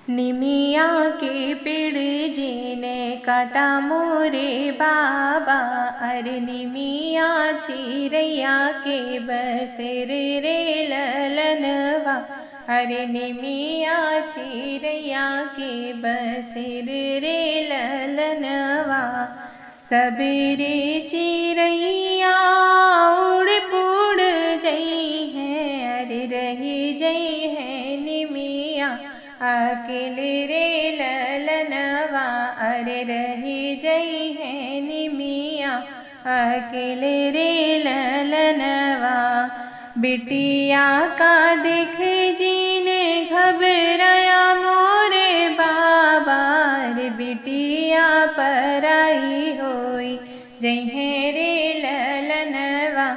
निमिया के पेड़ जीने काटा मोरे बाबा, अरे निमिया चिरैया के बसेर रे ललनवा, अरे निमिया चिरैया के बसेर रे ललनवा। सबेरे चिरैया उड़ पुड़ जई है, अरे रही जई है निमिया अकेले रे ललनवा, अरे रही जई है निमिया अकेले रे ललनवा। बिटिया का देख जीने घबराया मोरे बाबा, रे बिटिया पराई होई जई है रे ललनवा,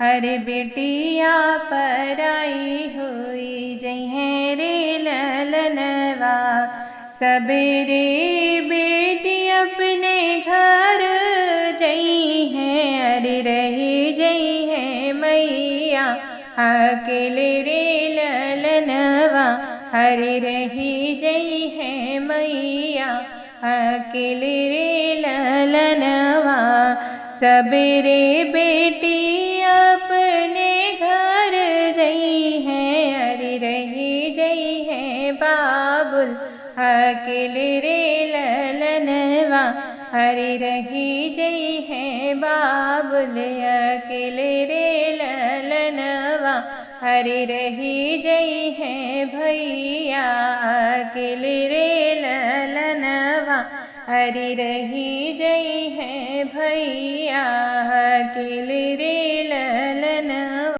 अरे बिटिया पराई होई जई है रे ललनवा। सबेरे बेटी अपने घर जई है, अरे रही जई है मैया अकेले रे ललनवा, अरे रही जई है मैया अकेले रे ललनवा। सबेरे बेटी अपने घर जई है, अरे रही जई है बाबुल अकेले रे ललनवा, अरे रही जई है बाबुल अकेले रे ललनवा, अरे रही जई है भैया अकेले रे ललनवा, अरे रही जई है भैया अकेले रे ललनवा।